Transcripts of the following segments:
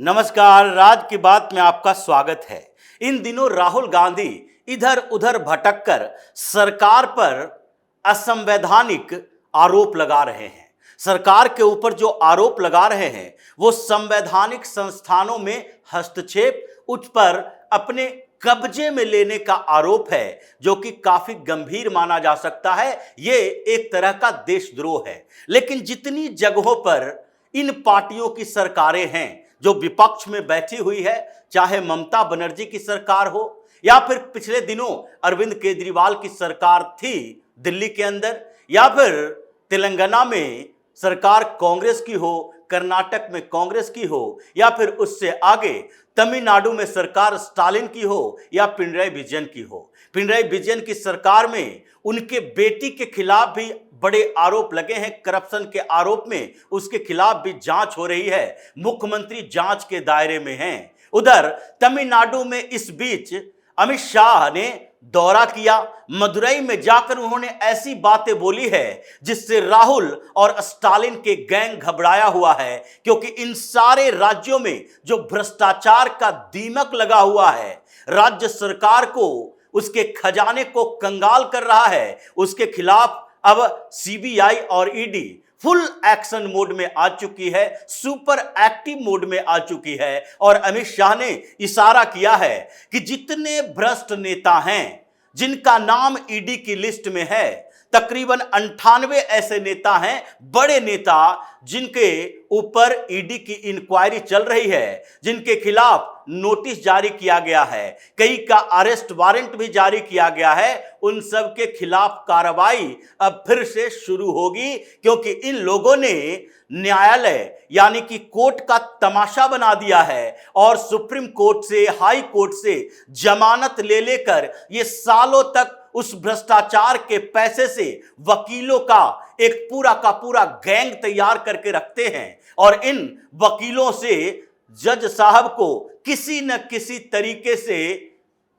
नमस्कार, राज की बात में आपका स्वागत है। इन दिनों राहुल गांधी इधर उधर भटककर सरकार पर असंवैधानिक आरोप लगा रहे हैं। सरकार के ऊपर जो आरोप लगा रहे हैं वो संवैधानिक संस्थानों में हस्तक्षेप, उस पर अपने कब्जे में लेने का आरोप है, जो कि काफी गंभीर माना जा सकता है। ये एक तरह का देशद्रोह है। लेकिन जितनी जगहों पर इन पार्टियों की सरकारें हैं जो विपक्ष में बैठी हुई है, चाहे ममता बनर्जी की सरकार हो या फिर पिछले दिनों अरविंद केजरीवाल की सरकार थी दिल्ली के अंदर, या फिर तेलंगाना में सरकार कांग्रेस की हो, कर्नाटक में कांग्रेस की हो, या फिर उससे आगे तमिलनाडु में सरकार स्टालिन की हो या पिनराई विजयन की हो। पिनराई विजयन की सरकार में उनके बेटी के खिलाफ भी बड़े आरोप लगे हैं। करप्शन के आरोप में उसके खिलाफ भी जांच हो रही है, मुख्यमंत्री जांच के दायरे में हैं। उधर तमिलनाडु में इस बीच अमित शाह ने दौरा किया। मदुरई में जाकर उन्होंने ऐसी बातें बोली है जिससे राहुल और स्टालिन के गैंग घबराया हुआ है, क्योंकि इन सारे राज्यों में जो भ्रष्टाचार का दीमक लगा हुआ है, राज्य सरकार को, उसके खजाने को कंगाल कर रहा है, उसके खिलाफ अब सीबीआई और ईडी फुल एक्शन मोड में आ चुकी है, सुपर एक्टिव मोड में आ चुकी है। और अमित शाह ने इशारा किया है कि जितने भ्रष्ट नेता हैं जिनका नाम ईडी की लिस्ट में है, तकरीबन 98 ऐसे नेता हैं, बड़े नेता, जिनके ऊपर ईडी की इंक्वायरी चल रही है, जिनके खिलाफ नोटिस जारी किया गया है, कई का अरेस्ट वारंट भी जारी किया गया है। उन सब के खिलाफ कार्रवाई अब फिर से शुरू होगी, क्योंकि इन लोगों ने न्यायालय यानी कि कोर्ट का तमाशा बना दिया है और सुप्रीम कोर्ट से, हाई कोर्ट से जमानत ले लेकर ये सालों तक उस भ्रष्टाचार के पैसे से वकीलों का एक पूरा का पूरा गैंग तैयार करके रखते हैं। और इन वकीलों से जज साहब को किसी न किसी तरीके से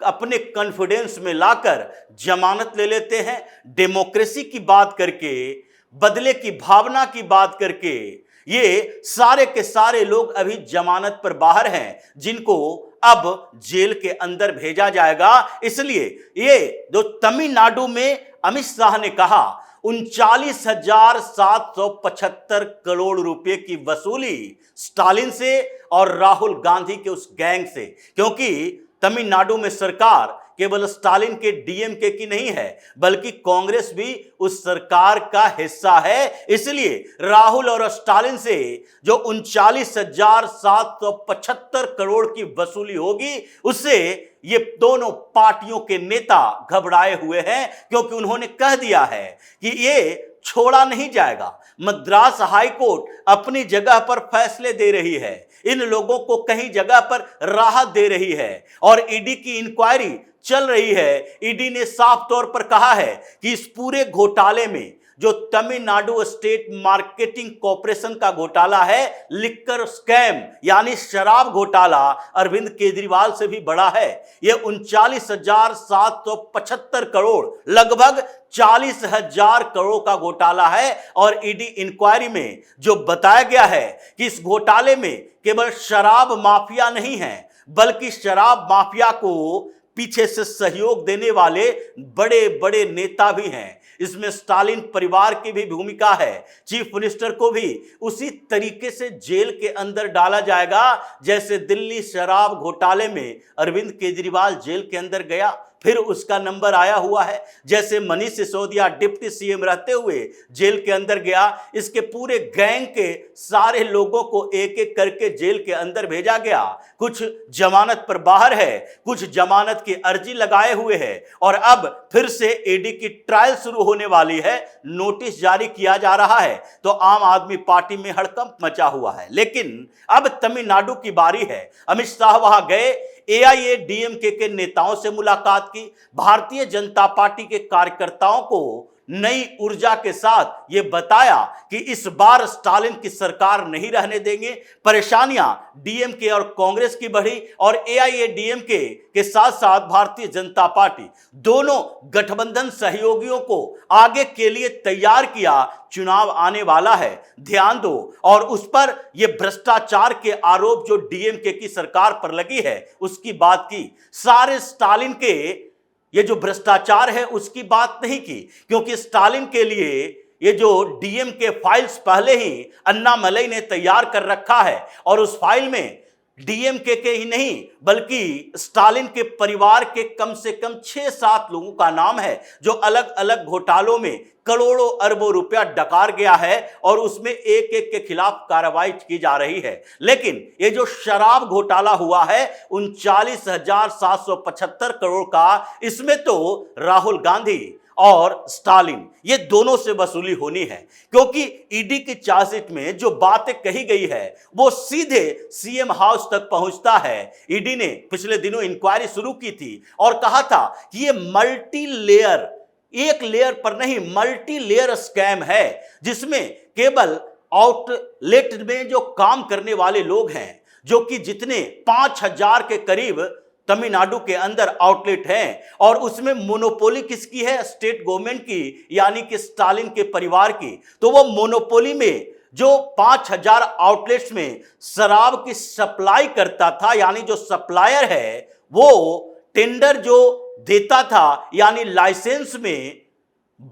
अपने कॉन्फिडेंस में लाकर जमानत ले लेते हैं। डेमोक्रेसी की बात करके, बदले की भावना की बात करके ये सारे के सारे लोग अभी जमानत पर बाहर हैं, जिनको अब जेल के अंदर भेजा जाएगा। इसलिए ये जो तमिलनाडु में अमित शाह ने कहा 39,775 करोड़ रुपए की वसूली स्टालिन से और राहुल गांधी के उस गैंग से, क्योंकि तमिलनाडु में सरकार केवल स्टालिन के डीएमके की नहीं है, बल्कि कांग्रेस भी उस सरकार का हिस्सा है। इसलिए राहुल और स्टालिन से जो 39,775 करोड़ की वसूली होगी, उससे ये दोनों पार्टियों के नेता घबराए हुए हैं, क्योंकि उन्होंने कह दिया है कि ये छोड़ा नहीं जाएगा। मद्रास हाई कोर्ट अपनी जगह पर फैसले दे रही है, इन लोगों को कहीं जगह पर राहत दे रही है, और ईडी की इंक्वायरी चल रही है। ईडी ने साफ तौर पर कहा है कि इस पूरे घोटाले में जो तमिलनाडु स्टेट मार्केटिंग कॉर्पोरेशन का घोटाला है, लिक्कर स्कैम यानी शराब घोटाला, अरविंद केजरीवाल से भी बड़ा है। यह 39,775 करोड़, लगभग 40,000 करोड़ का घोटाला है। और ईडी इंक्वायरी में जो बताया गया है कि इस घोटाले में केवल शराब माफिया नहीं है, बल्कि शराब माफिया को पीछे से सहयोग देने वाले बड़े बड़े नेता भी हैं। इसमें स्टालिन परिवार की भी भूमिका है। चीफ मिनिस्टर को भी उसी तरीके से जेल के अंदर डाला जाएगा जैसे दिल्ली शराब घोटाले में अरविंद केजरीवाल जेल के अंदर गया, फिर उसका नंबर आया हुआ है। जैसे मनीष सिसोदिया डिप्टी सीएम रहते हुए जेल के अंदर गया, इसके पूरे गैंग के सारे लोगों को एक एक करके जेल के अंदर भेजा गया। कुछ जमानत पर बाहर है, कुछ जमानत की अर्जी लगाए हुए हैं, और अब फिर से ईडी की ट्रायल शुरू होने वाली है, नोटिस जारी किया जा रहा है। तो आम आदमी पार्टी में हड़कंप मचा हुआ है। लेकिन अब तमिलनाडु की बारी है। अमित शाह वहां गए, एआईएडीएमके के नेताओं से मुलाकात की, भारतीय जनता पार्टी के कार्यकर्ताओं को नई ऊर्जा के साथ ये बताया कि इस बार स्टालिन की सरकार नहीं रहने देंगे। परेशानियां डीएमके और कांग्रेस की बढ़ी और एआईएडीएमके के साथ साथ भारतीय जनता पार्टी दोनों गठबंधन सहयोगियों को आगे के लिए तैयार किया। चुनाव आने वाला है, ध्यान दो। और उस पर ये भ्रष्टाचार के आरोप जो डीएमके की सरकार पर लगी है उसकी बात की। सारे स्टालिन के ये जो भ्रष्टाचार है उसकी बात नहीं की, क्योंकि स्टालिन के लिए ये जो डीएमके फाइल्स पहले ही अन्नामलई ने तैयार कर रखा है और उस फाइल में डीएमके के ही नहीं बल्कि स्टालिन के परिवार के कम से कम 6-7 लोगों का नाम है जो अलग अलग घोटालों में करोड़ों अरबों रुपया डकार गया है और उसमें एक एक के खिलाफ कार्रवाई की जा रही है। लेकिन ये जो शराब घोटाला हुआ है 39,775 करोड़ का, इसमें तो राहुल गांधी और स्टालिन ये दोनों से वसूली होनी है, क्योंकि ईडी की चार्जशीट में जो बातें कही गई है वो सीधे सीएम हाउस तक पहुंचता है। ईडी ने पिछले दिनों इंक्वायरी शुरू की थी और कहा था कि ये मल्टी लेयर, एक लेयर पर नहीं मल्टी लेयर स्कैम है, जिसमें केवल आउटलेट में जो काम करने वाले लोग हैं, जो कि जितने 5,000 के करीब तमिलनाडु के अंदर आउटलेट हैं और उसमें मोनोपोली किसकी है? स्टेट गवर्नमेंट की, यानी कि स्टालिन के परिवार की। तो वो मोनोपोली में जो 5,000 आउटलेट्स में शराब की सप्लाई करता था, यानी जो सप्लायर है वो टेंडर जो देता था, यानी लाइसेंस में,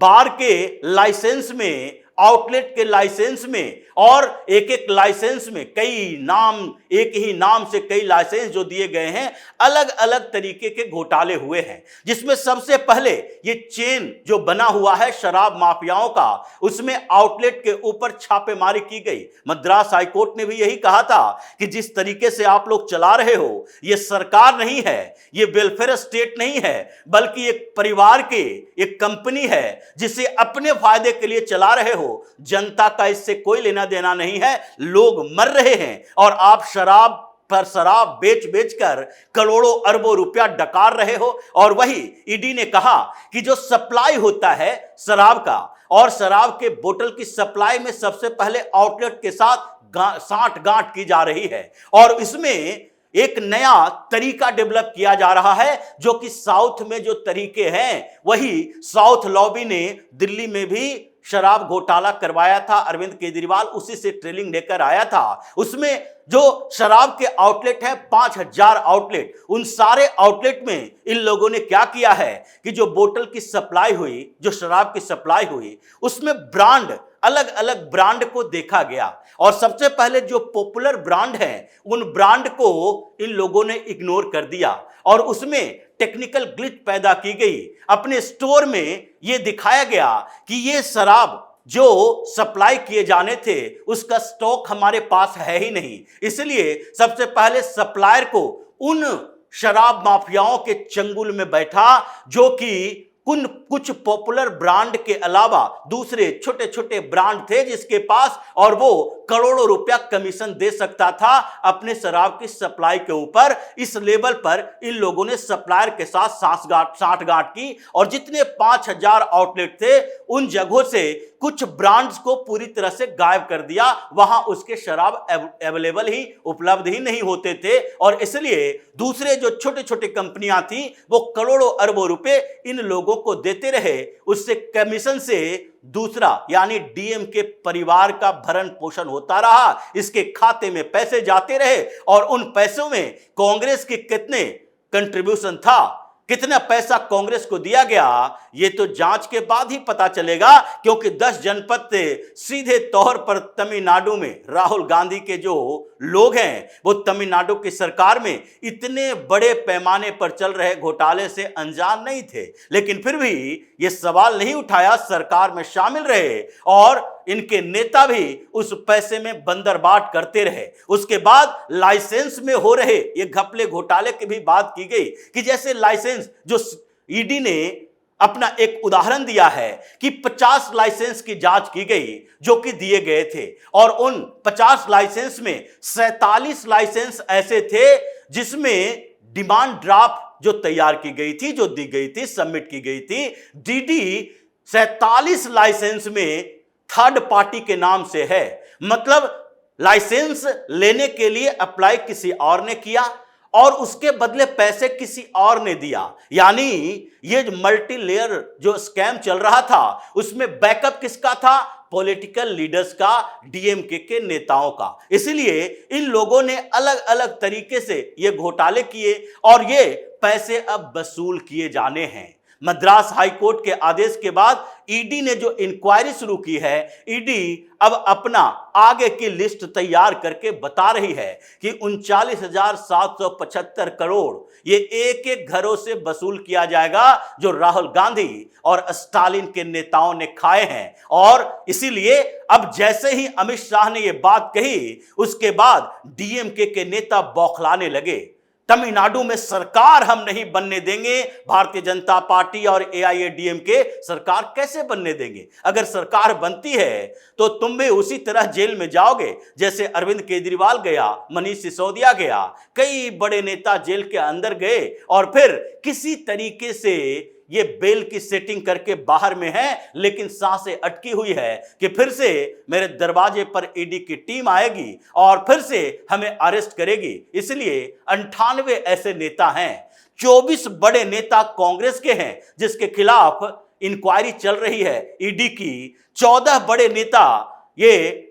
बार के लाइसेंस में, आउटलेट के लाइसेंस में, और एक एक लाइसेंस में कई नाम, एक ही नाम से कई लाइसेंस जो दिए गए हैं, अलग अलग तरीके के घोटाले हुए हैं। जिसमें सबसे पहले ये चेन जो बना हुआ है शराब माफियाओं का, उसमें आउटलेट के ऊपर छापेमारी की गई। मद्रास हाईकोर्ट ने भी यही कहा था कि जिस तरीके से आप लोग चला रहे हो ये सरकार नहीं है, ये वेलफेयर स्टेट नहीं है, बल्कि एक परिवार की एक कंपनी है जिसे अपने फायदे के लिए चला रहे हो। जनता का इससे कोई लेना देना नहीं है, लोग मर रहे हैं और आप शराब पर शराब बेच बेच कर करोड़ों अरबों रुपया डकार रहे हो। और वही ईडी ने कहा कि जो सप्लाई होता है शराब का, और शराब के बोतल की सप्लाई में सबसे पहले आउटलेट के साथ साठ-गांठ की जा रही है और इसमें एक नया तरीका डेवलप किया जा रहा है, जो कि साउथ में जो तरीके हैं वही साउथ लॉबी ने दिल्ली में भी शराब घोटाला करवाया था। अरविंद केजरीवाल उसी से ट्रेनिंग लेकर आया था। उसमें जो शराब के आउटलेट है 5,000 आउटलेट, उन सारे आउटलेट में इन लोगों ने क्या किया है कि जो बोतल की सप्लाई हुई, जो शराब की सप्लाई हुई, उसमें ब्रांड, अलग अलग ब्रांड को देखा गया और सबसे पहले जो पॉपुलर ब्रांड है उन ब्रांड को इन लोगों ने इग्नोर कर दिया और उसमें टेक्निकल ग्लिच पैदा की गई। अपने स्टोर में यह दिखाया गया कि ये शराब जो सप्लाई किए जाने थे उसका स्टॉक हमारे पास है ही नहीं, इसलिए सबसे पहले सप्लायर को उन शराब माफियाओं के चंगुल में बैठा जो कि कुछ पॉपुलर ब्रांड के अलावा दूसरे छोटे छोटे ब्रांड थे जिसके पास, और वो करोड़ों रुपया कमीशन दे सकता था अपने शराब की सप्लाई के ऊपर। इस लेवल पर इन लोगों ने सप्लायर के साथ साठ-गांठ की और जितने 5,000 आउटलेट थे उन जगहों से कुछ ब्रांड्स को पूरी तरह से गायब कर दिया। वहां उसके शराब अवेलेबल ही, उपलब्ध ही नहीं होते थे और इसलिए दूसरे जो छोटे छोटे कंपनियां थी वो करोड़ों अरबों रुपए इन लोगों को देते रहे। उससे कमीशन से दूसरा यानी डीएम के परिवार का भरण पोषण होता रहा, इसके खाते में पैसे जाते रहे और उन पैसों में कांग्रेस के कितने कंट्रीब्यूशन था, कितना पैसा कांग्रेस को दिया गया, ये तो जांच के बाद ही पता चलेगा, क्योंकि 10 जनपद थे सीधे तौर पर तमिलनाडु में राहुल गांधी के जो लोग हैं वो तमिलनाडु की सरकार में इतने बड़े पैमाने पर चल रहे घोटाले से अनजान नहीं थे, लेकिन फिर भी ये सवाल नहीं उठाया, सरकार में शामिल रहे और इनके नेता भी उस पैसे में बंदरबाट करते रहे। उसके बाद लाइसेंस में हो रहे ये घपले घोटाले की भी बात की गई कि जैसे लाइसेंस जो ईडी ने अपना एक उदाहरण दिया है कि 50 लाइसेंस की जांच की गई जो कि दिए गए थे और उन 50 लाइसेंस में 47 लाइसेंस ऐसे थे जिसमें डिमांड ड्राफ्ट जो तैयार की गई थी, जो दी गई थी, सबमिट की गई थी, डीडी 47 लाइसेंस में थर्ड पार्टी के नाम से है। मतलब लाइसेंस लेने के लिए अप्लाई किसी और ने किया और उसके बदले पैसे किसी और ने दिया। यानी ये मल्टी लेयर जो स्कैम चल रहा था उसमें बैकअप किसका था? पॉलिटिकल लीडर्स का, डीएमके के नेताओं का। इसलिए इन लोगों ने अलग अलग तरीके से ये घोटाले किए और ये पैसे अब वसूल किए जाने हैं। मद्रास हाईकोर्ट के आदेश के बाद ईडी ने जो इंक्वायरी शुरू की है, ईडी अब अपना आगे की लिस्ट तैयार करके बता रही है कि 39,775 करोड़ ये एक एक घरों से वसूल किया जाएगा जो राहुल गांधी और स्टालिन के नेताओं ने खाए हैं। और इसीलिए अब जैसे ही अमित शाह ने ये बात कही उसके बाद डीएमके के नेता बौखलाने लगे। तमिलनाडु में सरकार हम नहीं बनने देंगे, भारतीय जनता पार्टी और एआईएडीएमके सरकार कैसे बनने देंगे? अगर सरकार बनती है तो तुम भी उसी तरह जेल में जाओगे जैसे अरविंद केजरीवाल गया, मनीष सिसोदिया गया, कई बड़े नेता जेल के अंदर गए और फिर किसी तरीके से ये बेल की सेटिंग करके बाहर में है, लेकिन सांसें अटकी हुई है कि फिर से मेरे दरवाजे पर ईडी की टीम आएगी और फिर से हमें अरेस्ट करेगी। इसलिए 98 ऐसे नेता हैं, 24 बड़े नेता कांग्रेस के हैं जिसके खिलाफ इंक्वायरी चल रही है ईडी की। 14 बड़े नेता ये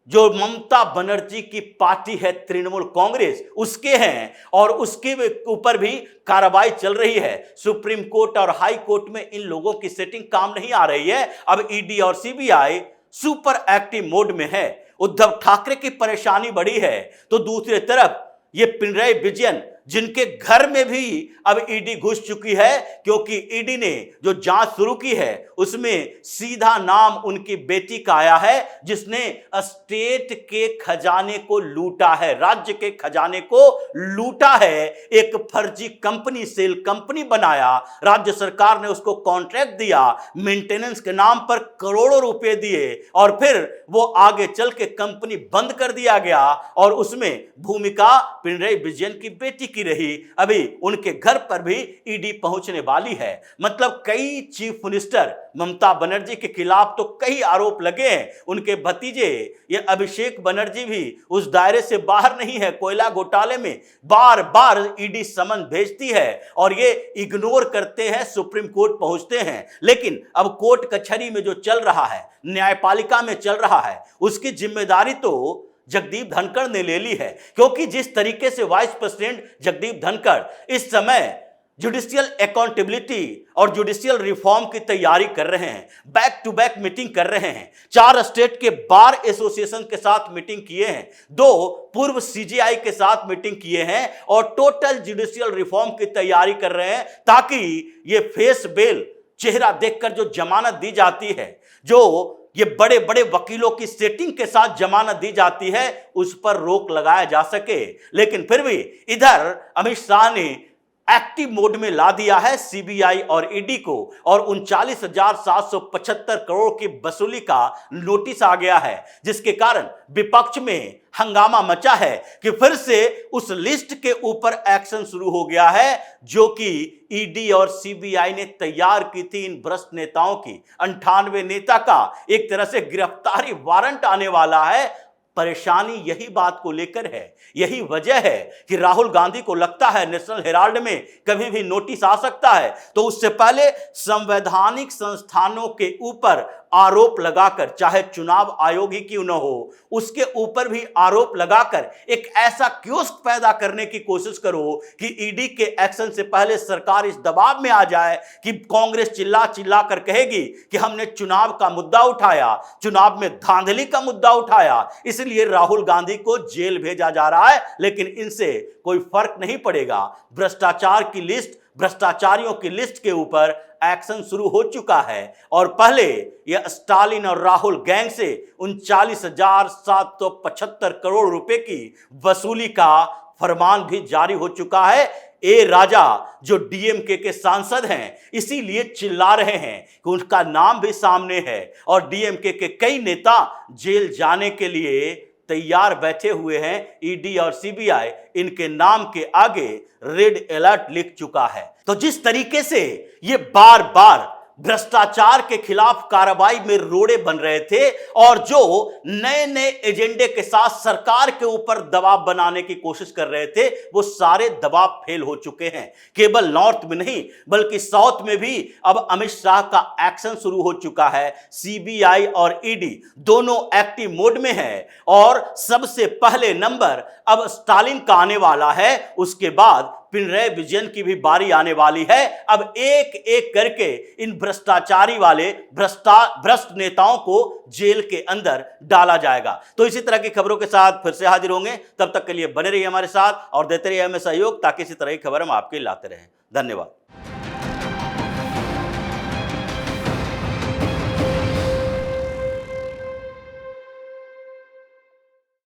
जो ममता बनर्जी की पार्टी है तृणमूल कांग्रेस उसके हैं और उसके ऊपर भी कार्रवाई चल रही है। सुप्रीम कोर्ट और हाई कोर्ट में इन लोगों की सेटिंग काम नहीं आ रही है। अब ईडी और सीबीआई सुपर एक्टिव मोड में है। उद्धव ठाकरे की परेशानी बढ़ी है तो दूसरी तरफ ये पिनराई विजयन जिनके घर में भी अब ईडी घुस चुकी है, क्योंकि ईडी ने जो जांच शुरू की है उसमें सीधा नाम उनकी बेटी का आया है जिसने स्टेट के खजाने को लूटा है, राज्य के खजाने को लूटा है। एक फर्जी कंपनी, सेल कंपनी बनाया, राज्य सरकार ने उसको कॉन्ट्रैक्ट दिया, मेंटेनेंस के नाम पर करोड़ों रुपए दिए और फिर वो आगे चल के कंपनी बंद कर दिया गया और उसमें भूमिका पिनराई विजयन की बेटी की रही। अभी उनके घर पर भी ईडी पहुंचने वाली है। मतलब कई चीफ मिनिस्टर ममता बनर्जी के खिलाफ तो कई आरोप लगे हैं। उनके भतीजे ये अभिषेक बनर्जी भी उस दायरे से बाहर नहीं है। कोयला घोटाले में बार बार ईडी समन भेजती है और ये इग्नोर करते हैं, सुप्रीम कोर्ट पहुंचते हैं। लेकिन अब कोर्ट कचहरी में जो चल रहा है, न्यायपालिका में चल रहा है, उसकी जिम्मेदारी तो जगदीप धनखड़ ने ले ली है। क्योंकि जिस तरीके से वाइस प्रेसिडेंट जगदीप धनखड़ इस समय जुडिशियल अकाउंटेबिलिटी और जुडिशियल रिफॉर्म की तैयारी कर रहे हैं, बैक टू बैक मीटिंग कर रहे हैं, 4 स्टेट के बार एसोसिएशन के साथ मीटिंग किए हैं, 2 पूर्व सीजीआई के साथ मीटिंग किए हैं और टोटल जुडिशियल रिफॉर्म की तैयारी कर रहे हैं ताकि ये फेस बेल, चेहरा देखकर जो जमानत दी जाती है, जो ये बड़े बड़े वकीलों की सेटिंग के साथ जमानत दी जाती है, उस पर रोक लगाया जा सके। लेकिन फिर भी इधर अमित शाह ने एक्टिव मोड में ला दिया है सीबीआई और ईडी को और 39,775 करोड़ की वसूली का नोटिस आ गया है, जिसके कारण विपक्ष में हंगामा मचा है कि फिर से उस लिस्ट के ऊपर एक्शन शुरू हो गया है जो कि ईडी और सीबीआई ने तैयार की थी। इन भ्रष्ट नेताओं की 98 नेता का एक तरह से गिरफ्तारी वारंट आने वाला है। परेशानी यही बात को लेकर है, यही वजह है कि राहुल गांधी को लगता है नेशनल हेराल्ड में कभी भी नोटिस आ सकता है, तो उससे पहले संवैधानिक संस्थानों के ऊपर आरोप लगाकर, चाहे चुनाव आयोग ही क्यों न हो, उसके ऊपर भी आरोप लगाकर एक ऐसा क्योस्क पैदा करने की कोशिश करो कि ईडी के एक्शन से पहले सरकार इस दबाव में आ जाए कि कांग्रेस चिल्ला चिल्ला कर कहेगी कि हमने चुनाव का मुद्दा उठाया, चुनाव में धांधली का मुद्दा उठाया, इसलिए राहुल गांधी को जेल भेजा जा रहा है। लेकिन इनसे कोई फर्क नहीं पड़ेगा। भ्रष्टाचार की लिस्ट, भ्रष्टाचारियों की लिस्ट के ऊपर एक्शन शुरू हो चुका है और पहले यह स्टालिन और राहुल गैंग से 39,775 करोड़ रुपए की वसूली का फरमान भी जारी हो चुका है। ए राजा जो डीएमके के सांसद हैं इसीलिए चिल्ला रहे हैं कि उनका नाम भी सामने है और डीएमके के कई नेता जेल जाने के लिए तैयार बैठे हुए हैं। ईडी और सीबीआई इनके नाम के आगे रेड अलर्ट लिख चुका है। तो जिस तरीके से ये बार बार भ्रष्टाचार के खिलाफ कार्रवाई में रोड़े बन रहे थे और जो नए नए एजेंडे के साथ सरकार के ऊपर दबाव बनाने की कोशिश कर रहे थे, वो सारे दबाव फेल हो चुके हैं। केवल नॉर्थ में नहीं बल्कि साउथ में भी अब अमित शाह का एक्शन शुरू हो चुका है। सीबीआई और ईडी दोनों एक्टिव मोड में है और सबसे पहले नंबर अब स्टालिन का आने वाला है, उसके बाद पिनराई विजयन की भी बारी आने वाली है। अब एक एक करके इन भ्रष्टाचारी वाले भ्रष्ट नेताओं को जेल के अंदर डाला जाएगा। तो इसी तरह की खबरों के साथ फिर से हाजिर होंगे, तब तक के लिए बने रहिए हमारे साथ और देते रहिए हमें सहयोग, ताकि इसी तरह की खबर हम आपके लाते रहें। धन्यवाद।